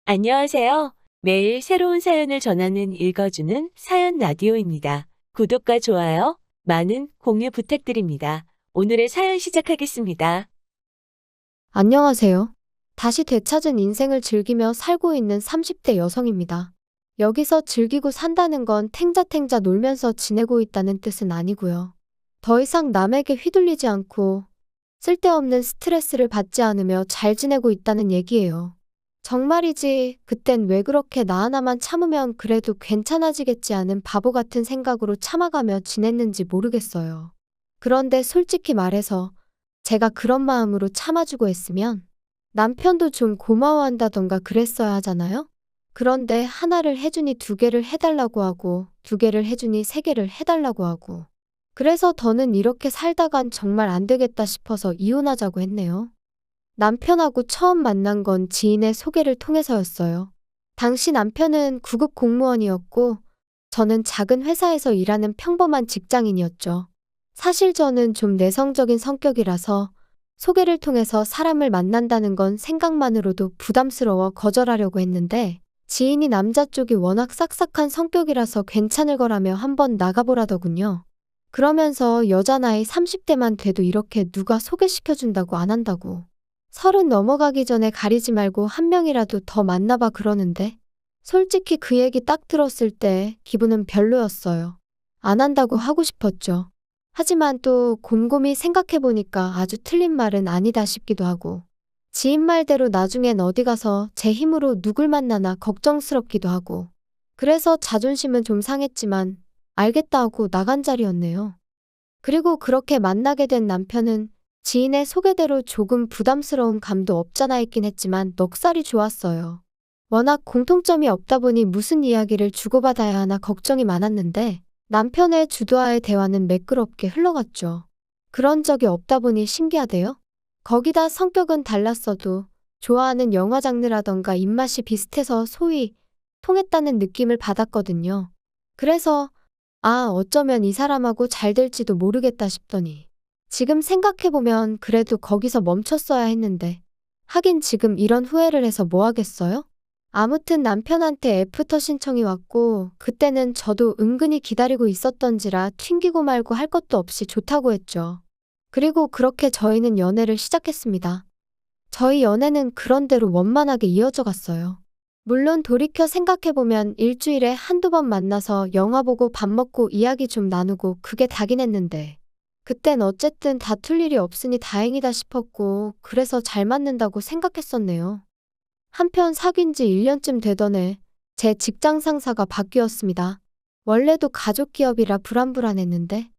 안녕하세요. 매일 새로운 사연을 전하는 읽어주는 사연 라디오입니다. 구독과 좋아요, 많은 공유 부탁드립니다. 오늘의 사연 시작하겠습니다. 안녕하세요. 다시 되찾은 인생을 즐기며 살고 있는 30대 여성입니다. 여기서 즐기고 산다는 건 탱자탱자 놀면서 지내고 있다는 뜻은 아니고요. 더 이상 남에게 휘둘리지 않고 쓸데없는 스트레스를 받지 않으며 잘 지내고 있다는 얘기예요. 정말이지, 그땐 왜 그렇게 나 하나만 참으면 그래도 괜찮아지겠지 않은 바보 같은 생각으로 참아가며 지냈는지 모르겠어요. 그런데 솔직히 말해서 제가 그런 마음으로 참아주고 했으면 남편도 좀 고마워한다던가 그랬어야 하잖아요? 그런데 하나를 해주니 두 개를 해달라고 하고 두 개를 해주니 세 개를 해달라고 하고 그래서 더는 이렇게 살다간 정말 안 되겠다 싶어서 이혼하자고 했네요. 남편하고 처음 만난 건 지인의 소개를 통해서였어요. 당시 남편은 구급 공무원이었고 저는 작은 회사에서 일하는 평범한 직장인이었죠. 사실 저는 좀 내성적인 성격이라서 소개를 통해서 사람을 만난다는 건 생각만으로도 부담스러워 거절하려고 했는데 지인이 남자 쪽이 워낙 싹싹한 성격이라서 괜찮을 거라며 한번 나가보라더군요. 그러면서 여자 나이 30대만 돼도 이렇게 누가 소개시켜준다고 안 한다고. 30 넘어가기 전에 가리지 말고 한 명이라도 더 만나봐 그러는데 솔직히 그 얘기 딱 들었을 때 기분은 별로였어요. 안 한다고 하고 싶었죠. 하지만 또 곰곰이 생각해보니까 아주 틀린 말은 아니다 싶기도 하고 지인 말대로 나중엔 어디 가서 제 힘으로 누굴 만나나 걱정스럽기도 하고 그래서 자존심은 좀 상했지만 알겠다 하고 나간 자리였네요. 그리고 그렇게 만나게 된 남편은 지인의 소개대로 조금 부담스러운 감도 없잖아 있긴 했지만 넉살이 좋았어요. 워낙 공통점이 없다 보니 무슨 이야기를 주고받아야 하나 걱정이 많았는데 남편의 주도하에 대화는 매끄럽게 흘러갔죠. 그런 적이 없다 보니 신기하대요. 거기다 성격은 달랐어도 좋아하는 영화 장르라던가 입맛이 비슷해서 소위 통했다는 느낌을 받았거든요. 그래서 어쩌면 이 사람하고 잘 될지도 모르겠다 싶더니 지금 생각해보면 그래도 거기서 멈췄어야 했는데 하긴 지금 이런 후회를 해서 뭐 하겠어요? 아무튼 남편한테 애프터 신청이 왔고 그때는 저도 은근히 기다리고 있었던지라 튕기고 말고 할 것도 없이 좋다고 했죠. 그리고 그렇게 저희는 연애를 시작했습니다. 저희 연애는 그런대로 원만하게 이어져 갔어요. 물론 돌이켜 생각해보면 일주일에 한두 번 만나서 영화 보고 밥 먹고 이야기 좀 나누고 그게 다긴 했는데 그땐 어쨌든 다툴 일이 없으니 다행이다 싶었고 그래서 잘 맞는다고 생각했었네요. 한편 사귄 지 1년쯤 되던 해 제 직장 상사가 바뀌었습니다. 원래도 가족 기업이라 불안불안했는데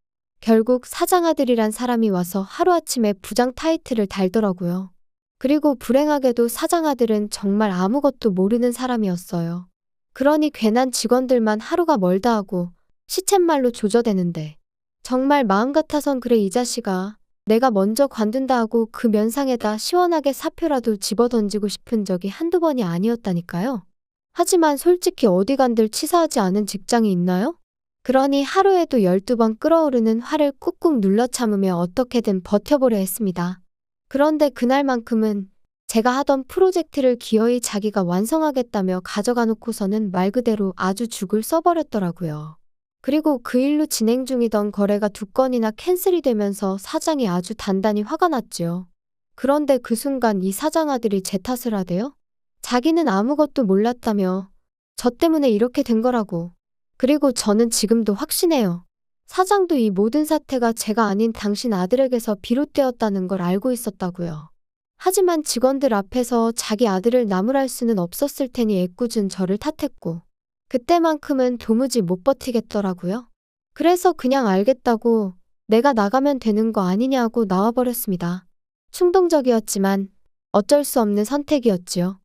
결국 사장아들이란 사람이 와서 하루아침에 부장 타이틀을 달더라고요. 그리고 불행하게도 사장아들은 정말 아무것도 모르는 사람이었어요. 그러니 괜한 직원들만 하루가 멀다 하고 시쳇말로 조져대는데 정말 마음 같아선 그래 이 자식아 내가 먼저 관둔다 하고 그 면상에다 시원하게 사표라도 집어던지고 싶은 적이 한두 번이 아니었다니까요. 하지만 솔직히 어디 간들 치사하지 않은 직장이 있나요? 그러니 하루에도 12번 끓어오르는 화를 꾹꾹 눌러 참으며 어떻게든 버텨보려 했습니다. 그런데 그날만큼은 제가 하던 프로젝트를 기어이 자기가 완성하겠다며 가져가 놓고서는 말 그대로 아주 죽을 써버렸더라고요. 그리고 그 일로 진행 중이던 거래가 2건이나 캔슬이 되면서 사장이 아주 단단히 화가 났지요. 그런데 그 순간 이 사장 아들이 제 탓을 하대요? 자기는 아무것도 몰랐다며 저 때문에 이렇게 된 거라고. 그리고 저는 지금도 확신해요. 사장도 이 모든 사태가 제가 아닌 당신 아들에게서 비롯되었다는 걸 알고 있었다고요. 하지만 직원들 앞에서 자기 아들을 나무랄 수는 없었을 테니 애꿎은 저를 탓했고 그때만큼은 도무지 못 버티겠더라고요. 그래서 그냥 알겠다고 내가 나가면 되는 거 아니냐고 나와버렸습니다. 충동적이었지만 어쩔 수 없는 선택이었지요.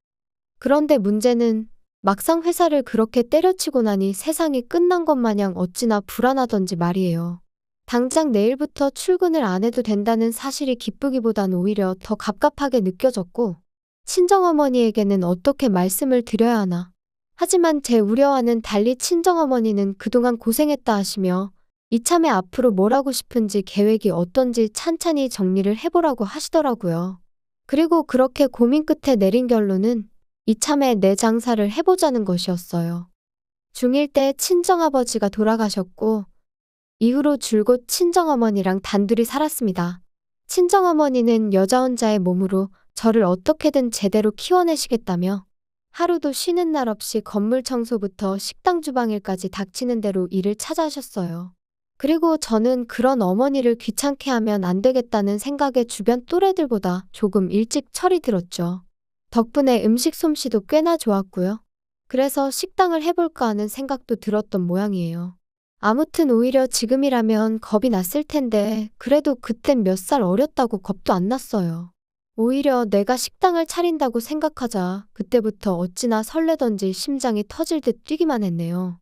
그런데 문제는 막상 회사를 그렇게 때려치고 나니 세상이 끝난 것 마냥 어찌나 불안하던지 말이에요. 당장 내일부터 출근을 안 해도 된다는 사실이 기쁘기보단 오히려 더 갑갑하게 느껴졌고 친정어머니에게는 어떻게 말씀을 드려야 하나. 하지만 제 우려와는 달리 친정어머니는 그동안 고생했다 하시며 이참에 앞으로 뭘 하고 싶은지 계획이 어떤지 찬찬히 정리를 해보라고 하시더라고요. 그리고 그렇게 고민 끝에 내린 결론은 이참에 내 장사를 해보자는 것이었어요. 중1 때 친정아버지가 돌아가셨고 이후로 줄곧 친정어머니랑 단둘이 살았습니다. 친정어머니는 여자 혼자의 몸으로 저를 어떻게든 제대로 키워내시겠다며 하루도 쉬는 날 없이 건물 청소부터 식당 주방일까지 닥치는 대로 일을 찾아 하셨어요. 그리고 저는 그런 어머니를 귀찮게 하면 안 되겠다는 생각에 주변 또래들보다 조금 일찍 철이 들었죠. 덕분에 음식 솜씨도 꽤나 좋았고요. 그래서 식당을 해볼까 하는 생각도 들었던 모양이에요. 아무튼 오히려 지금이라면 겁이 났을 텐데 그래도 그땐 몇 살 어렸다고 겁도 안 났어요. 오히려 내가 식당을 차린다고 생각하자 그때부터 어찌나 설레던지 심장이 터질 듯 뛰기만 했네요.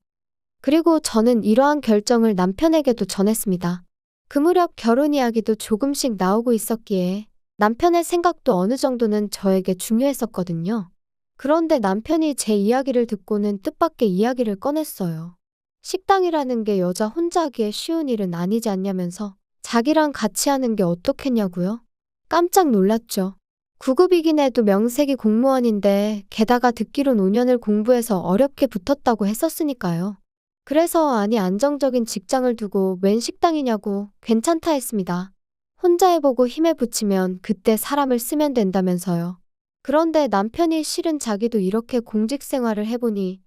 그리고 저는 이러한 결정을 남편에게도 전했습니다. 그 무렵 결혼 이야기도 조금씩 나오고 있었기에 남편의 생각도 어느 정도는 저에게 중요했었거든요. 그런데 남편이 제 이야기를 듣고는 뜻밖의 이야기를 꺼냈어요. 식당이라는 게 여자 혼자 하기에 쉬운 일은 아니지 않냐면서 자기랑 같이 하는 게 어떻겠냐고요? 깜짝 놀랐죠. 9급이긴 해도 명색이 공무원인데 게다가 듣기론 5년을 공부해서 어렵게 붙었다고 했었으니까요. 그래서 아니 안정적인 직장을 두고 웬 식당이냐고 괜찮다 했습니다. 혼자 해보고 힘에 부치면 그때 사람을 쓰면 된다면서요. 그런데 남편이 실은 자기도 이렇게 공직 생활을 해보니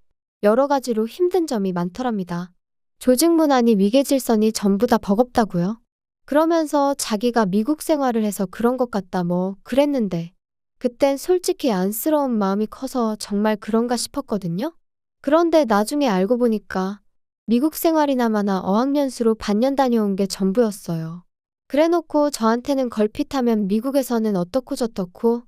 여러 가지로 힘든 점이 많더랍니다. 조직 문화니 위계질서니 전부 다 버겁다고요. 그러면서 자기가 미국 생활을 해서 그런 것 같다 뭐 그랬는데 그땐 솔직히 안쓰러운 마음이 커서 정말 그런가 싶었거든요. 그런데 나중에 알고 보니까 미국 생활이나마나 어학연수로 반년 다녀온 게 전부였어요. 그래놓고 저한테는 걸핏하면 미국에서는 어떻고 저떻고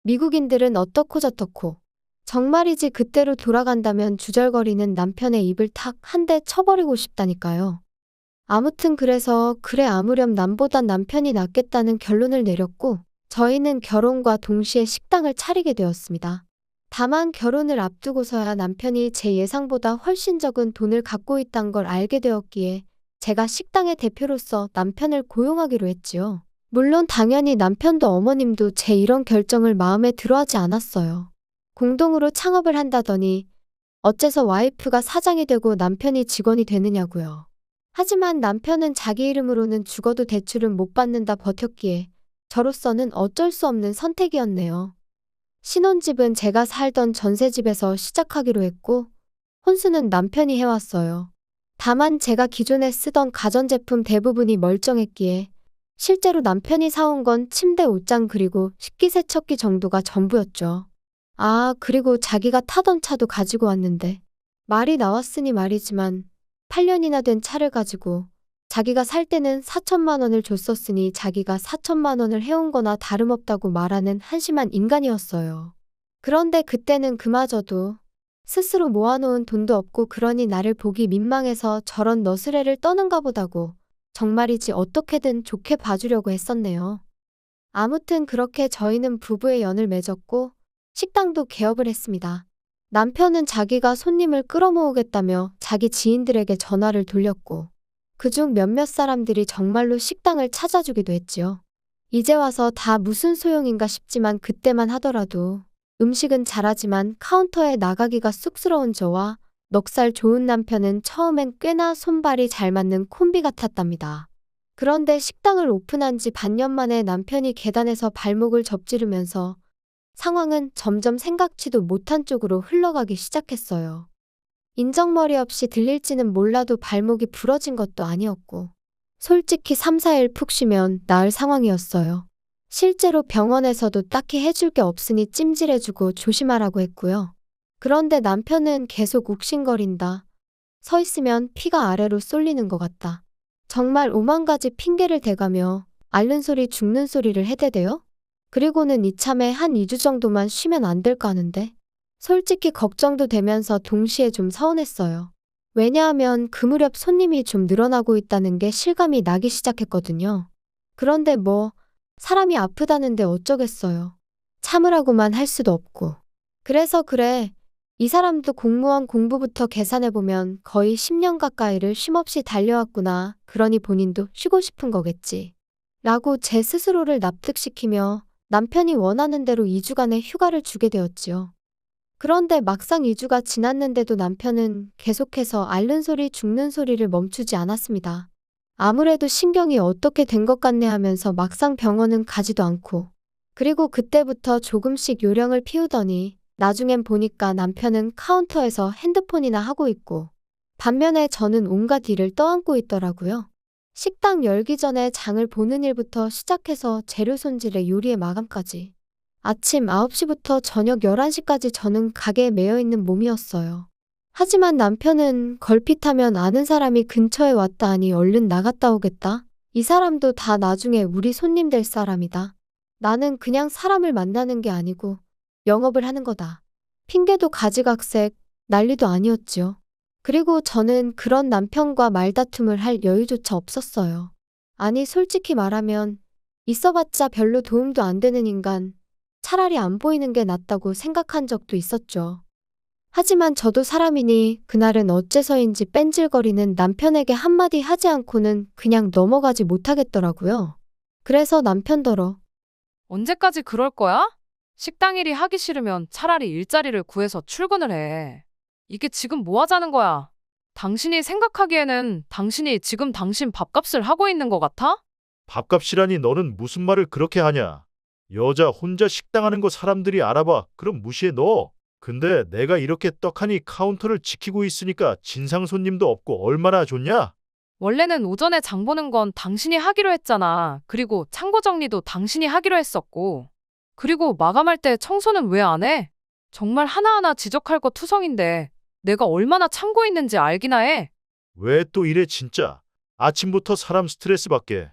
미국인들은 어떻고 저떻고 정말이지 그때로 돌아간다면 주절거리는 남편의 입을 탁 한 대 쳐버리고 싶다니까요. 아무튼 그래서 그래 아무렴 남보단 남편이 낫겠다는 결론을 내렸고 저희는 결혼과 동시에 식당을 차리게 되었습니다. 다만 결혼을 앞두고서야 남편이 제 예상보다 훨씬 적은 돈을 갖고 있단 걸 알게 되었기에 제가 식당의 대표로서 남편을 고용하기로 했지요. 물론 당연히 남편도 어머님도 제 이런 결정을 마음에 들어하지 않았어요. 공동으로 창업을 한다더니 어째서 와이프가 사장이 되고 남편이 직원이 되느냐고요. 하지만 남편은 자기 이름으로는 죽어도 대출은 못 받는다 버텼기에 저로서는 어쩔 수 없는 선택이었네요. 신혼집은 제가 살던 전세집에서 시작하기로 했고 혼수는 남편이 해왔어요. 다만 제가 기존에 쓰던 가전제품 대부분이 멀쩡했기에 실제로 남편이 사온 건 침대 옷장 그리고 식기세척기 정도가 전부였죠. 아, 그리고 자기가 타던 차도 가지고 왔는데 말이 나왔으니 말이지만 8년이나 된 차를 가지고 자기가 살 때는 4천만 원을 줬었으니 자기가 4천만 원을 해온 거나 다름없다고 말하는 한심한 인간이었어요. 그런데 그때는 그마저도 스스로 모아놓은 돈도 없고 그러니 나를 보기 민망해서 저런 너스레를 떠는가 보다고 정말이지 어떻게든 좋게 봐주려고 했었네요. 아무튼 그렇게 저희는 부부의 연을 맺었고 식당도 개업을 했습니다. 남편은 자기가 손님을 끌어모으겠다며 자기 지인들에게 전화를 돌렸고 그중 몇몇 사람들이 정말로 식당을 찾아주기도 했지요. 이제 와서 다 무슨 소용인가 싶지만 그때만 하더라도 음식은 잘하지만 카운터에 나가기가 쑥스러운 저와 넉살 좋은 남편은 처음엔 꽤나 손발이 잘 맞는 콤비 같았답니다. 그런데 식당을 오픈한 지 반년 만에 남편이 계단에서 발목을 접지르면서 상황은 점점 생각지도 못한 쪽으로 흘러가기 시작했어요. 인정머리 없이 들릴지는 몰라도 발목이 부러진 것도 아니었고 솔직히 3, 4일 푹 쉬면 나을 상황이었어요. 실제로 병원에서도 딱히 해줄 게 없으니 찜질해주고 조심하라고 했고요. 그런데 남편은 계속 욱신거린다. 서 있으면 피가 아래로 쏠리는 것 같다. 정말 오만 가지 핑계를 대가며 앓는 소리 죽는 소리를 해대대요. 그리고는 이참에 한 2주 정도만 쉬면 안 될까 하는데 솔직히 걱정도 되면서 동시에 좀 서운했어요. 왜냐하면 그 무렵 손님이 좀 늘어나고 있다는 게 실감이 나기 시작했거든요. 그런데 뭐 사람이 아프다는데 어쩌겠어요. 참으라고만 할 수도 없고. 그래서 그래. 이 사람도 공무원 공부부터 계산해보면 거의 10년 가까이를 쉼없이 달려왔구나. 그러니 본인도 쉬고 싶은 거겠지. 라고 제 스스로를 납득시키며 남편이 원하는 대로 2주간의 휴가를 주게 되었지요. 그런데 막상 2주가 지났는데도 남편은 계속해서 앓는 소리 죽는 소리를 멈추지 않았습니다. 아무래도 신경이 어떻게 된 것 같네 하면서 막상 병원은 가지도 않고. 그리고 그때부터 조금씩 요령을 피우더니 나중엔 보니까 남편은 카운터에서 핸드폰이나 하고 있고 반면에 저는 온갖 일을 떠안고 있더라고요. 식당 열기 전에 장을 보는 일부터 시작해서 재료 손질에 요리의 마감까지. 아침 9시부터 저녁 11시까지 저는 가게에 매여 있는 몸이었어요. 하지만 남편은 걸핏하면 아는 사람이 근처에 왔다 하니 얼른 나갔다 오겠다. 이 사람도 다 나중에 우리 손님 될 사람이다. 나는 그냥 사람을 만나는 게 아니고 영업을 하는 거다. 핑계도 가지각색, 난리도 아니었지요. 그리고 저는 그런 남편과 말다툼을 할 여유조차 없었어요. 아니 솔직히 말하면 있어봤자 별로 도움도 안 되는 인간, 차라리 안 보이는 게 낫다고 생각한 적도 있었죠. 하지만 저도 사람이니 그날은 어째서인지 뺀질거리는 남편에게 한마디 하지 않고는 그냥 넘어가지 못하겠더라고요. 그래서 남편더러 언제까지 그럴 거야? 식당 일이 하기 싫으면 차라리 일자리를 구해서 출근을 해. 이게 지금 뭐 하자는 거야? 당신이 생각하기에는 당신이 지금 당신 밥값을 하고 있는 것 같아? 밥값이라니 너는 무슨 말을 그렇게 하냐? 여자 혼자 식당 하는 거 사람들이 알아봐. 그럼 무시해 너. 근데 내가 이렇게 떡하니 카운터를 지키고 있으니까 진상 손님도 없고 얼마나 좋냐? 원래는 오전에 장 보는 건 당신이 하기로 했잖아. 그리고 창고 정리도 당신이 하기로 했었고. 그리고 마감할 때 청소는 왜 안 해? 정말 하나하나 지적할 거 투성인데 내가 얼마나 참고 있는지 알기나 해. 왜 또 이래 진짜? 아침부터 사람 스트레스 받게.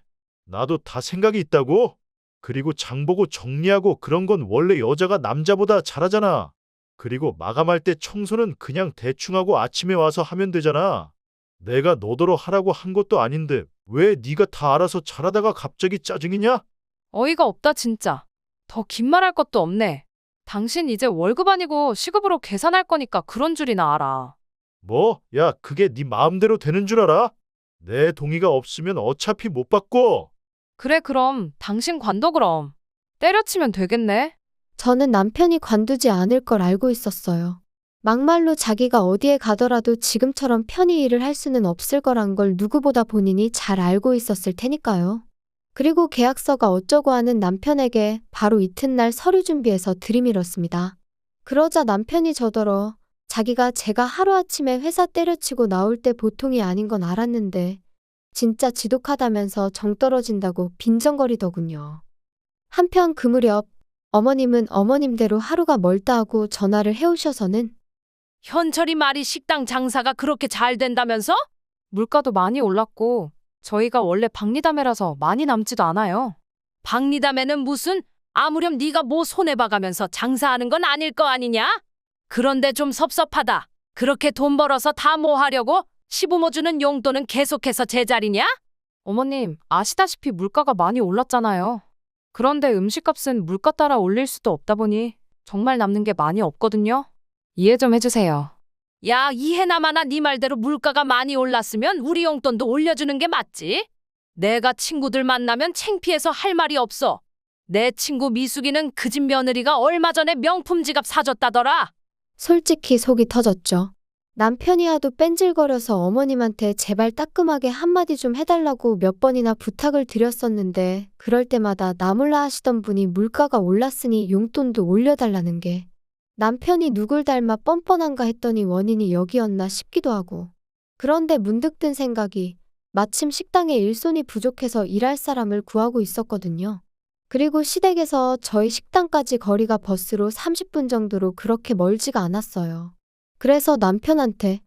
나도 다 생각이 있다고? 그리고 장 보고 정리하고 그런 건 원래 여자가 남자보다 잘하잖아. 그리고 마감할 때 청소는 그냥 대충 하고 아침에 와서 하면 되잖아. 내가 너더러 하라고 한 것도 아닌데 왜 네가 다 알아서 잘하다가 갑자기 짜증이냐? 어이가 없다 진짜. 더 긴 말할 것도 없네. 당신 이제 월급 아니고 시급으로 계산할 거니까 그런 줄이나 알아. 뭐? 야, 그게 네 마음대로 되는 줄 알아? 내 동의가 없으면 어차피 못 받고. 그래 그럼 당신 관둬 그럼. 때려치면 되겠네. 저는 남편이 관두지 않을 걸 알고 있었어요. 막말로 자기가 어디에 가더라도 지금처럼 편히 일을 할 수는 없을 거란 걸 누구보다 본인이 잘 알고 있었을 테니까요. 그리고 계약서가 어쩌고 하는 남편에게 바로 이튿날 서류 준비해서 들이밀었습니다. 그러자 남편이 저더러 자기가 제가 하루아침에 회사 때려치고 나올 때 보통이 아닌 건 알았는데 진짜 지독하다면서 정 떨어진다고 빈정거리더군요. 한편 그 무렵 어머님은 어머님대로 하루가 멀다 하고 전화를 해오셔서는 현철이 말이 식당 장사가 그렇게 잘 된다면서? 물가도 많이 올랐고 저희가 원래 박리담회라서 많이 남지도 않아요. 박리담회는 무슨? 아무렴 네가 뭐 손해봐가면서 장사하는 건 아닐 거 아니냐? 그런데 좀 섭섭하다. 그렇게 돈 벌어서 다 뭐 하려고? 시부모 주는 용돈은 계속해서 제자리냐? 어머님, 아시다시피 물가가 많이 올랐잖아요. 그런데 음식값은 물가 따라 올릴 수도 없다 보니 정말 남는 게 많이 없거든요. 이해 좀 해주세요. 야, 이해나마나 네 말대로 물가가 많이 올랐으면 우리 용돈도 올려주는 게 맞지? 내가 친구들 만나면 창피해서 할 말이 없어. 내 친구 미숙이는 그 집 며느리가 얼마 전에 명품 지갑 사줬다더라. 솔직히 속이 터졌죠. 남편이 하도 뺀질거려서 어머님한테 제발 따끔하게 한마디 좀 해달라고 몇 번이나 부탁을 드렸었는데 그럴 때마다 나몰라 하시던 분이 물가가 올랐으니 용돈도 올려달라는 게 남편이 누굴 닮아 뻔뻔한가 했더니 원인이 여기였나 싶기도 하고. 그런데 문득 든 생각이 마침 식당에 일손이 부족해서 일할 사람을 구하고 있었거든요. 그리고 시댁에서 저희 식당까지 거리가 버스로 30분 정도로 그렇게 멀지가 않았어요. 그래서 남편한테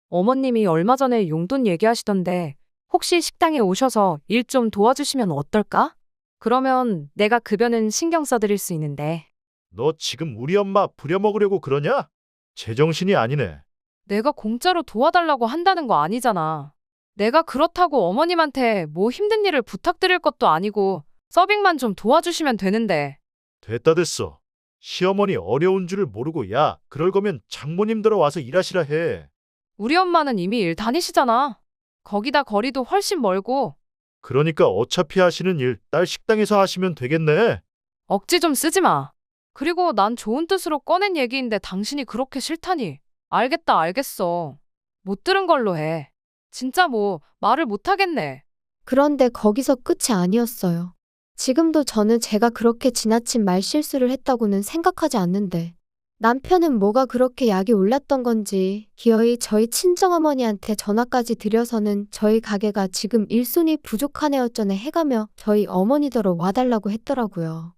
어머님이 얼마 전에 용돈 얘기하시던데 혹시 식당에 오셔서 일 좀 도와주시면 어떨까? 그러면 내가 급여는 신경 써드릴 수 있는데. 너 지금 우리 엄마 부려먹으려고 그러냐? 제정신이 아니네. 내가 공짜로 도와달라고 한다는 거 아니잖아. 내가 그렇다고 어머님한테 뭐 힘든 일을 부탁드릴 것도 아니고 서빙만 좀 도와주시면 되는데. 됐다 됐어. 시어머니 어려운 줄을 모르고 야, 그럴 거면 장모님 들어와서 일하시라 해. 우리 엄마는 이미 일 다니시잖아. 거기다 거리도 훨씬 멀고. 그러니까 어차피 하시는 일 딸 식당에서 하시면 되겠네. 억지 좀 쓰지 마. 그리고 난 좋은 뜻으로 꺼낸 얘기인데 당신이 그렇게 싫다니. 알겠다, 알겠어. 못 들은 걸로 해. 진짜 뭐 말을 못 하겠네. 그런데 거기서 끝이 아니었어요. 지금도 저는 제가 그렇게 지나친 말실수를 했다고는 생각하지 않는데 남편은 뭐가 그렇게 약이 올랐던 건지 기어이 저희 친정어머니한테 전화까지 드려서는 저희 가게가 지금 일손이 부족한 애어쩌네 해가며 저희 어머니더러 와달라고 했더라고요.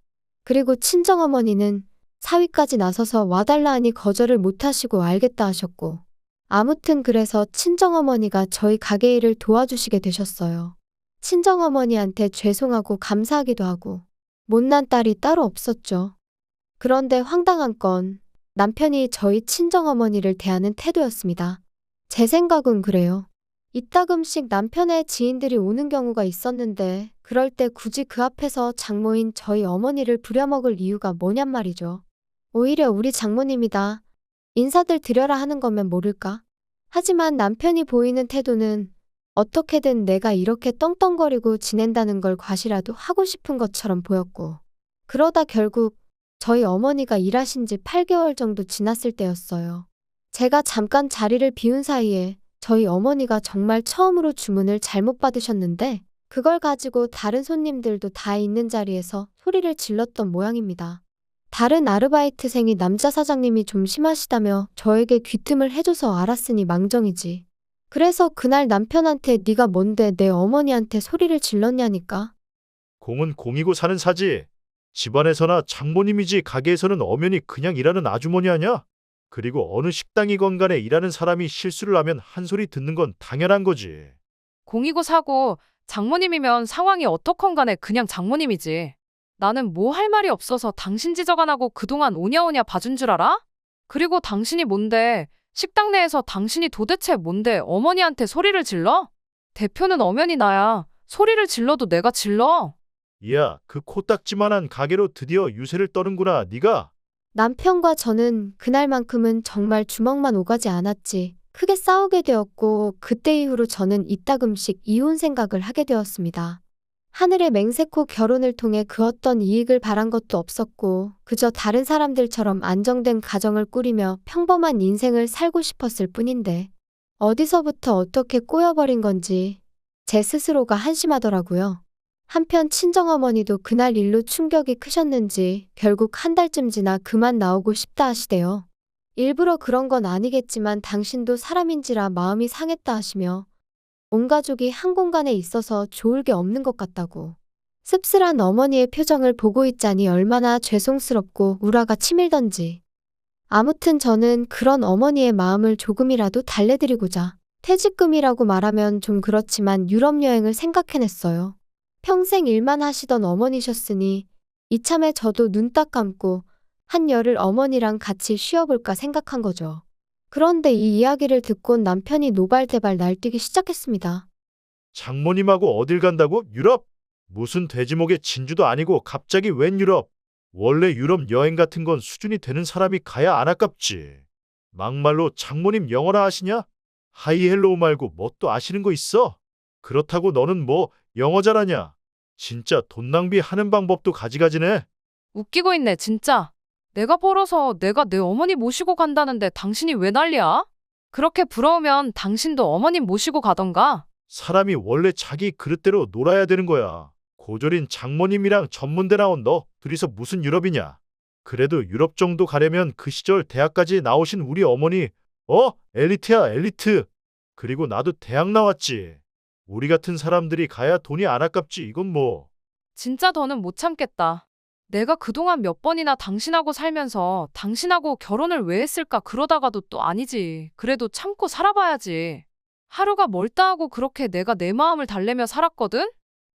그리고 친정어머니는 사위까지 나서서 와달라 하니 거절을 못하시고 알겠다 하셨고 아무튼 그래서 친정어머니가 저희 가게 일을 도와주시게 되셨어요. 친정어머니한테 죄송하고 감사하기도 하고 못난 딸이 따로 없었죠. 그런데 황당한 건 남편이 저희 친정어머니를 대하는 태도였습니다. 제 생각은 그래요. 이따금씩 남편의 지인들이 오는 경우가 있었는데 그럴 때 굳이 그 앞에서 장모인 저희 어머니를 부려먹을 이유가 뭐냔 말이죠. 오히려 우리 장모님이다. 인사들 드려라 하는 거면 모를까? 하지만 남편이 보이는 태도는 어떻게든 내가 이렇게 떵떵거리고 지낸다는 걸 과시라도 하고 싶은 것처럼 보였고 그러다 결국 저희 어머니가 일하신 지 8개월 정도 지났을 때였어요. 제가 잠깐 자리를 비운 사이에 저희 어머니가 정말 처음으로 주문을 잘못 받으셨는데 그걸 가지고 다른 손님들도 다 있는 자리에서 소리를 질렀던 모양입니다. 다른 아르바이트생이 남자 사장님이 좀 심하시다며 저에게 귀뜸을 해줘서 알았으니 망정이지. 그래서 그날 남편한테 네가 뭔데 내 어머니한테 소리를 질렀냐니까. 공은 공이고 사는 사지. 집안에서나 장모님이지 가게에서는 엄연히 그냥 일하는 아주머니 아냐? 그리고 어느 식당이건 간에 일하는 사람이 실수를 하면 한 소리 듣는 건 당연한 거지. 공이고 사고 장모님이면 상황이 어떻건 간에 그냥 장모님이지. 나는 뭐 할 말이 없어서 당신 지적 안 하고 그동안 오냐오냐 봐준 줄 알아? 그리고 당신이 뭔데? 식당 내에서 당신이 도대체 뭔데 어머니한테 소리를 질러? 대표는 엄연히 나야. 소리를 질러도 내가 질러. 이야, 그 코딱지만한 가게로 드디어 유세를 떠는구나, 네가. 남편과 저는 그날만큼은 정말 주먹만 오가지 않았지 크게 싸우게 되었고 그때 이후로 저는 이따금씩 이혼 생각을 하게 되었습니다. 하늘의 맹세코 결혼을 통해 그 어떤 이익을 바란 것도 없었고 그저 다른 사람들처럼 안정된 가정을 꾸리며 평범한 인생을 살고 싶었을 뿐인데 어디서부터 어떻게 꼬여버린 건지 제 스스로가 한심하더라고요. 한편 친정어머니도 그날 일로 충격이 크셨는지 결국 한 달쯤 지나 그만 나오고 싶다 하시대요. 일부러 그런 건 아니겠지만 당신도 사람인지라 마음이 상했다 하시며 온 가족이 한 공간에 있어서 좋을 게 없는 것 같다고. 씁쓸한 어머니의 표정을 보고 있자니 얼마나 죄송스럽고 우라가 치밀던지. 아무튼 저는 그런 어머니의 마음을 조금이라도 달래드리고자 퇴직금이라고 말하면 좀 그렇지만 유럽 여행을 생각해냈어요. 평생 일만 하시던 어머니셨으니 이참에 저도 눈 딱 감고 한 열흘 어머니랑 같이 쉬어볼까 생각한 거죠. 그런데 이 이야기를 듣곤 남편이 노발대발 날뛰기 시작했습니다. 장모님하고 어딜 간다고? 유럽? 무슨 돼지목의 진주도 아니고 갑자기 웬 유럽? 원래 유럽 여행 같은 건 수준이 되는 사람이 가야 안 아깝지. 막말로 장모님 영어나 아시냐? 하이헬로우 말고 뭐 또 아시는 거 있어? 그렇다고 너는 뭐 영어 잘하냐? 진짜 돈 낭비하는 방법도 가지가지네. 웃기고 있네, 진짜. 내가 벌어서 내가 내 어머니 모시고 간다는데 당신이 왜 난리야? 그렇게 부러우면 당신도 어머님 모시고 가던가. 사람이 원래 자기 그릇대로 놀아야 되는 거야. 고졸인 장모님이랑 전문대 나온 너 둘이서 무슨 유럽이냐? 그래도 유럽 정도 가려면 그 시절 대학까지 나오신 우리 어머니 엘리트야 엘리트. 그리고 나도 대학 나왔지. 우리 같은 사람들이 가야 돈이 안 아깝지. 이건 뭐. 진짜 더는 못 참겠다. 내가 그동안 몇 번이나 당신하고 살면서 당신하고 결혼을 왜 했을까 그러다가도 또 아니지. 그래도 참고 살아봐야지. 하루가 멀다 하고 그렇게 내가 내 마음을 달래며 살았거든?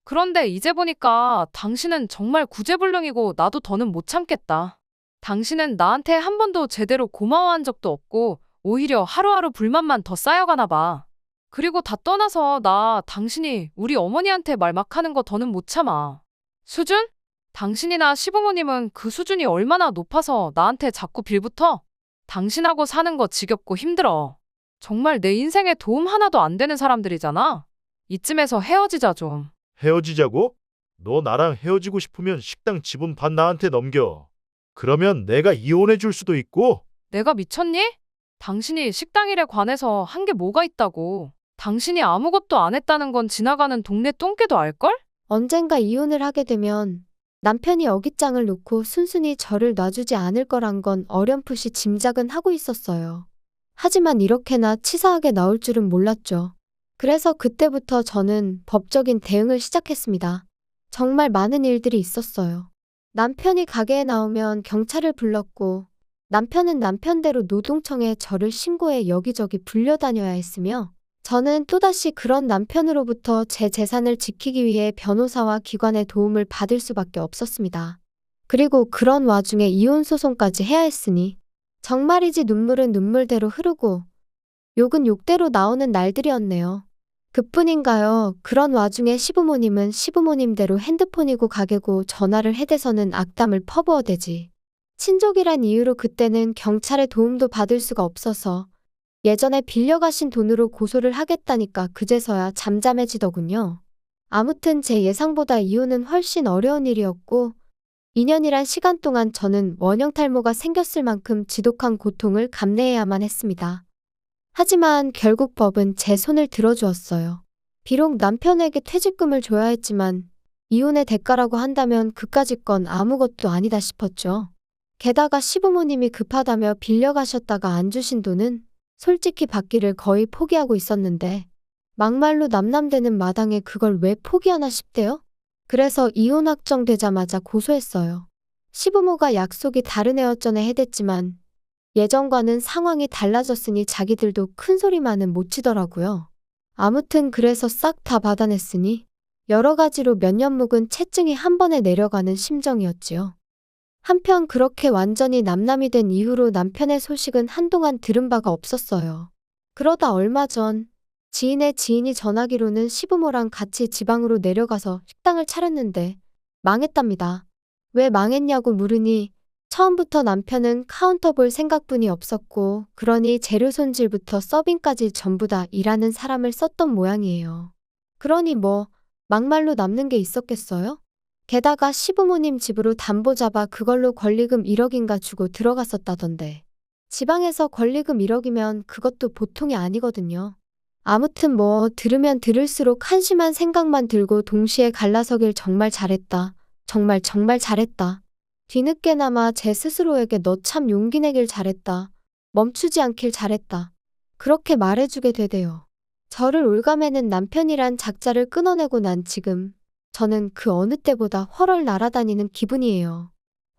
그런데 이제 보니까 당신은 정말 구제불능이고 나도 더는 못 참겠다. 당신은 나한테 한 번도 제대로 고마워한 적도 없고 오히려 하루하루 불만만 더 쌓여가나 봐. 그리고 다 떠나서 나 당신이 우리 어머니한테 말 막 하는 거 더는 못 참아. 수준? 당신이나 시부모님은 그 수준이 얼마나 높아서 나한테 자꾸 빌붙어? 당신하고 사는 거 지겹고 힘들어. 정말 내 인생에 도움 하나도 안 되는 사람들이잖아. 이쯤에서 헤어지자 좀. 헤어지자고? 너 나랑 헤어지고 싶으면 식당 지분 반 나한테 넘겨. 그러면 내가 이혼해 줄 수도 있고. 내가 미쳤니? 당신이 식당 일에 관해서 한 게 뭐가 있다고. 당신이 아무것도 안 했다는 건 지나가는 동네 똥개도 알걸? 언젠가 이혼을 하게 되면 남편이 어깃장을 놓고 순순히 저를 놔주지 않을 거란 건 어렴풋이 짐작은 하고 있었어요. 하지만 이렇게나 치사하게 나올 줄은 몰랐죠. 그래서 그때부터 저는 법적인 대응을 시작했습니다. 정말 많은 일들이 있었어요. 남편이 가게에 나오면 경찰을 불렀고, 남편은 남편대로 노동청에 저를 신고해 여기저기 불려다녀야 했으며, 저는 또다시 그런 남편으로부터 제 재산을 지키기 위해 변호사와 기관의 도움을 받을 수밖에 없었습니다. 그리고 그런 와중에 이혼 소송까지 해야 했으니, 정말이지 눈물은 눈물대로 흐르고, 욕은 욕대로 나오는 날들이었네요. 그뿐인가요? 그런 와중에 시부모님은 시부모님대로 핸드폰이고 가게고 전화를 해대서는 악담을 퍼부어대지. 친족이란 이유로 그때는 경찰의 도움도 받을 수가 없어서 예전에 빌려가신 돈으로 고소를 하겠다니까 그제서야 잠잠해지더군요. 아무튼 제 예상보다 이혼은 훨씬 어려운 일이었고 2년이란 시간 동안 저는 원형 탈모가 생겼을 만큼 지독한 고통을 감내해야만 했습니다. 하지만 결국 법은 제 손을 들어주었어요. 비록 남편에게 퇴직금을 줘야 했지만 이혼의 대가라고 한다면 그까짓 건 아무것도 아니다 싶었죠. 게다가 시부모님이 급하다며 빌려가셨다가 안 주신 돈은 솔직히 받기를 거의 포기하고 있었는데 막말로 남남되는 마당에 그걸 왜 포기하나 싶대요? 그래서 이혼 확정되자마자 고소했어요. 시부모가 약속이 다른 애였전에 해댔지만 예전과는 상황이 달라졌으니 자기들도 큰 소리만은 못 치더라고요. 아무튼 그래서 싹 다 받아냈으니 여러 가지로 몇 년 묵은 채증이 한 번에 내려가는 심정이었지요. 한편 그렇게 완전히 남남이 된 이후로 남편의 소식은 한동안 들은 바가 없었어요. 그러다 얼마 전 지인의 지인이 전하기로는 시부모랑 같이 지방으로 내려가서 식당을 차렸는데 망했답니다. 왜 망했냐고 물으니 처음부터 남편은 카운터 볼 생각뿐이 없었고 그러니 재료 손질부터 서빙까지 전부 다 일하는 사람을 썼던 모양이에요. 그러니 뭐 막말로 남는 게 있었겠어요? 게다가 시부모님 집으로 담보 잡아 그걸로 권리금 1억인가 주고 들어갔었다던데. 지방에서 권리금 1억이면 그것도 보통이 아니거든요. 아무튼 뭐 들으면 들을수록 한심한 생각만 들고 동시에 갈라서길 정말 잘했다. 정말 잘했다. 뒤늦게나마 제 스스로에게 너 참 용기 내길 잘했다. 멈추지 않길 잘했다. 그렇게 말해주게 되대요. 저를 올가매는 남편이란 작자를 끊어내고 난 지금 저는 그 어느 때보다 훨훨 날아다니는 기분이에요.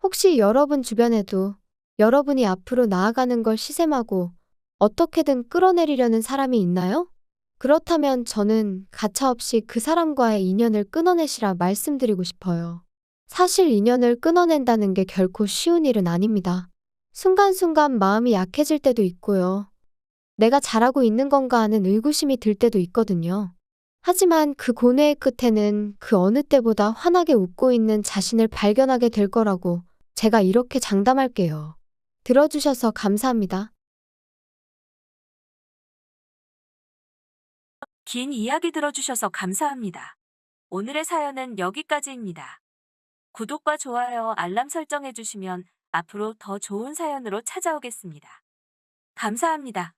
혹시 여러분 주변에도 여러분이 앞으로 나아가는 걸 시샘하고 어떻게든 끌어내리려는 사람이 있나요? 그렇다면 저는 가차없이 그 사람과의 인연을 끊어내시라 말씀드리고 싶어요. 사실 인연을 끊어낸다는 게 결코 쉬운 일은 아닙니다. 순간순간 마음이 약해질 때도 있고요. 내가 잘하고 있는 건가 하는 의구심이 들 때도 있거든요. 하지만 그 고뇌의 끝에는 그 어느 때보다 환하게 웃고 있는 자신을 발견하게 될 거라고 제가 이렇게 장담할게요. 들어주셔서 감사합니다. 긴 이야기 들어주셔서 감사합니다. 오늘의 사연은 여기까지입니다. 구독과 좋아요, 알람 설정해주시면 앞으로 더 좋은 사연으로 찾아오겠습니다. 감사합니다.